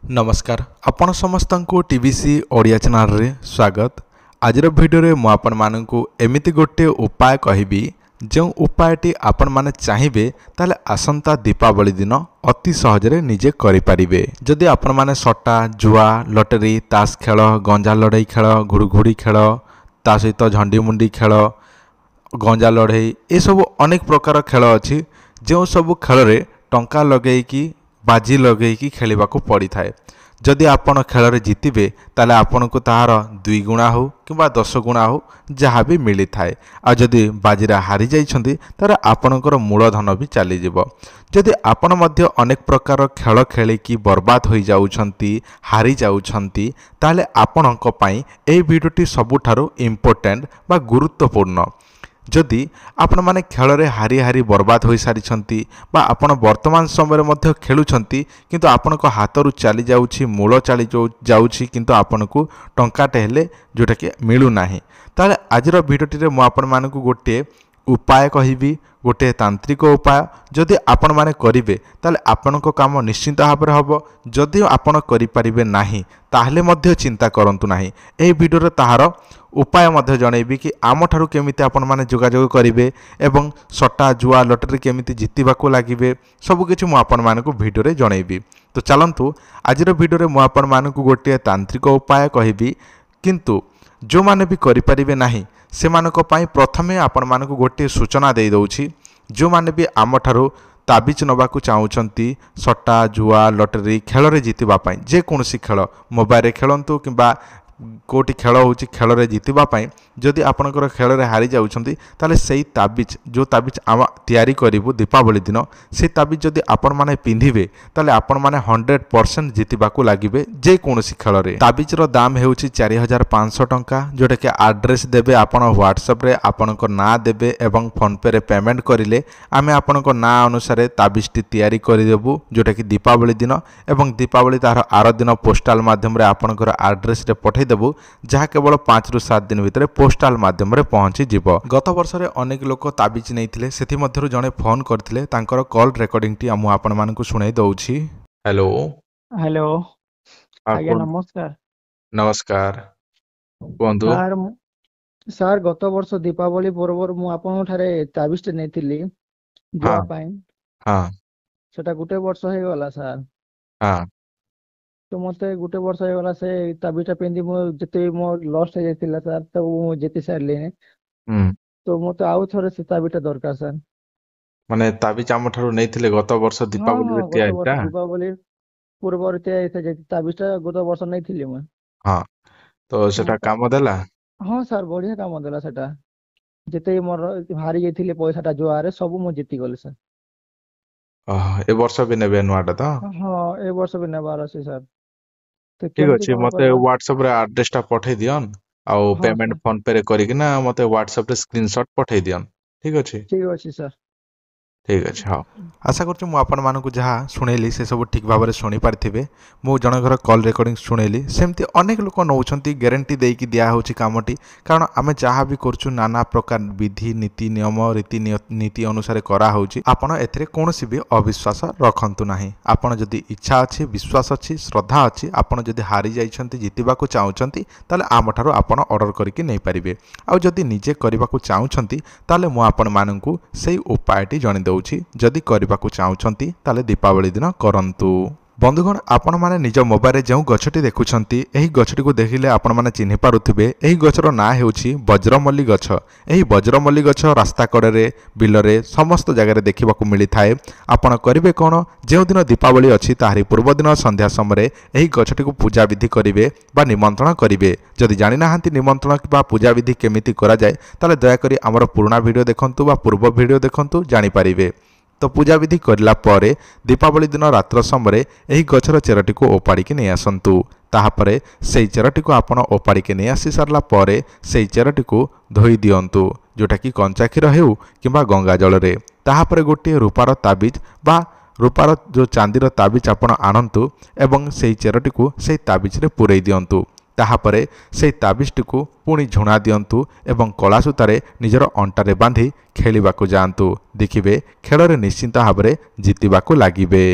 नमस्कार आपण समस्त को टीवीसी ओडिया चैनल रे स्वागत। आज भिडियो रे मु आपण मानकु एमिति गोटे उपाय कहबी जो उपायटी आपण माने चाहिए ताले आसंता दीपावली दिन अति सहजरे निजे करि परिबे। जदि आपण माने सट्टा जुआ लॉटरी ताश खेल गंजा लड़ाई खेल घुड़घुड़ी खेल ता सहित झंडी मुंडी खेल गंजा लड़ाई ए सब अनेक प्रकार खेल अछि जो सब खेल रे टंका लगेकी बाजी लगेकी खेलिबाकू पड़ी थाए। जदि आपण खेल रे जीतिबे ताले आपण को तार 2 गुणा हो किंबा 10 गुणा हो जहाँ भी मिली थाए। आ जदि बाजी रे हारी जाइछंती तारे आपणकर मूलधन भी चली जिवो। जदि आपण मध्य अनेक प्रकार खेल खेलिकी बर्बाद होई जाउछंती हारी जाउछंती ताले आपणक पई ए वीडियोटी सबुठारु इम्पोर्टेंट बा गुरुत्वपूर्ण। जदि आपण माने खेल रे हारी हारी बर्बाद हो सारी बा आपण वर्तमान समय मध्य खेलुछंती किंतु आपण को हाथ रु चली जाउछि मूल चली जाउछि किंतु आपण को टंकाटे हेले जोटा कि मिलु नाही ताले आजर वीडियोटी रे मु आपण मानकु गोटे उपाय कहिबी गोटे तांत्रिक उपाय जदि आपण माने करिवे ताले आपनको काम निश्चित भाव में हबो। जदि आपण करि परिबे नाही ताहले मध्य चिंता करंतु नाही। ए वीडियो रे ताहार उपाय मध्य जणैबी कि आम ठारू केमिति आपण माने जोगाजोग करिवे एवं सट्टा जुआ लॉटरी केमिति जितिबाकू लागिवे सब किछि मु आपण मानकु वीडियो रे जणैबी। तो चलंतु आजिर वीडियो रे मु आपण मानकु गोटे तांत्रिक उपाय कहिबी किंतु जो माने भी करि परिबे नाही सेमानक पई प्रथमे आपण मानकु गोटे सूचना दे दउछि। जो माने भी आम ठारू ताबिज नबाकू चाहूँगी सट्टा जुआ लॉटरी खेल रे जीतिबा पई जे कोनोसी खेल मोबाइल रे खेलंतु किंबा कोटी खेल होची खेल रे जीतिबा पई जदि आपनकर खेल रे हारी जाउछंती ताले सेही ताबिज जो ताबिज आम तैयारी करिवु दीपावली दिन से ताबिज जदि आपण माने पिंधिबे ताले आपण माने 100% जीतिबाकू लागिबे जे कोनोसी खेल रे। ताबिज रो दाम हेउची 4500 टंका जोटा कि एड्रेस देबे आपण व्हाट्सएप रे आपनकर ना देबे एवं फोन पे रे पेमेंट करिले आमे आपनकर ना अनुसार ताबिज टी तैयारी करि देबु जोटा कि दीपावली दिन एवं दीपावली तार आर दिन पोस्टल माध्यम रे आपनकर एड्रेस रे पठै देबु जहाँ केवल 5 रु 7 दिन भितर पोस्टल माध्यम रे पहुंची जिवो। गत वर्ष रे अनेक लोक ताबिज नैथिले सेथि मध्यरु जणे फोन करथिले तांकर कॉल रेकॉर्डिंग टी हम आपण मानकु सुनाई दउछि। हेलो हेलो आज्ञा नमस्कार। नमस्कार कोंदु सर गत वर्ष दीपावली पर्व मु आपन ठारे ताबिज नैथिली जुआ पई हां सेटा गुटे वर्ष हे गला सर। हां तो मते गुटे वर्ष हे गला से ताबिज पेंदी मो जते मो लॉस्ट हे जातिला सर तो मु जेति सारले तो मते आउ थोरे से ताबिज दरकार सर। माने ताबिज आम ठारू नैथिले गत वर्ष दीपावली रे त्याइटा दीपावली पूर्व रे त्याइता जे ताबिज गत वर्ष नैथिली मु। हां तो सेटा काम देला। हां सर बढ़िया काम देला सेटा जेते मोर हारी जाइथिले पैसाटा जुआरे सब मु जीति गले सर। ए वर्ष भी नेबे नुआटा तो हां ए वर्ष भी नेबार अछि सर। तो ठीक अछि मते व्हाट्सएप रे एड्रेस टा पठै दियन आउ पेमेंट फोन पे रे करि कि ना मते व्हाट्सएप रे स्क्रीनशॉट पठै दियन। ठीक अछि सर। ठीक अच्छे हाँ आशा करूँ मुझे आपको जहाँ शुणेली से सब ठीक भाव में शुणी पारे मु जनकर कॉल रेकर्डिंग शुणेली सेमती अनेक लोक नौकरी ग्यारंटी देकी दिया होची कामटी कारण आम जहाँ भी करूँ नाना प्रकार विधि नीति नियम रीति नीति अनुसार कराऊँगी आपण एथिरे कौनसी भी अविश्वास रखंतु नाही। आपण जदि इच्छा अच्छी विश्वास अच्छी श्रद्धा अच्छी आपण जदि हारी जाइछंती जितिबाकू चाहूँगी ताले आम ठारू आपण ऑर्डर करके नहीं पारिबे आउ जदि निजे करबाकू चाहूँगी ताले मु आपण माननकू सेही उपायटी जणे दउ जदि करबाकू चाहूँगी ताले दीपावली दिन करंतु। बंधुगण आपण माने निज मोबाइल जो गछटी देखुछंती एही गछटी को देखिले आपण माने चिन्हि पारुथिबे एही गछर ना हेउछि वज्रमल्ली गछ। एही वज्रमल्ली गछ रास्ता कड़े बिल रे समस्त जगह देखिबाकू मिली थाए। आपण करिवे कोन जे दिन दीपावली अछि ताहारी पूर्व दिन संध्या समय एही गछटी को पूजा विधि करिवे बा निमंत्रण करिवे। जदि जानि नाहांती निमंत्रण बा पूजा विधि केमिति करा जाय ताले दया करी हमर पुराना वीडियो देखंतु बा पूर्व वीडियो देखंतु जानि पारिबे। तो पूजा विधि करला परे दीपावली दिन रात्र समय एही गछर चेरटी को ओपाड़ी के नहीं आसंतु ताहापरे सेई चेरटी को आपण ओपाड़ी के नहीं आसी सारला परे सेई चेरटी को धोई दियंतु जोटा कि कंचा क्षीर हेउ किंबा गंगा जल रे ताहापरे गोटे रूपार ताबिज बा रूपार जो चांदीर ताबिज आपण आनंतु एवं सेई चेरटी को सेई ताबिज रे पुरई दियंतु ताहापरे से ताबिजटी को पुणी झुणा दियंतु एवं कला सूतारे निजर अंटारे बांधी खेलिबाकू जांतु देखिबे खेल रे निश्चिंत भाव में जीतिबाकू लागिबे।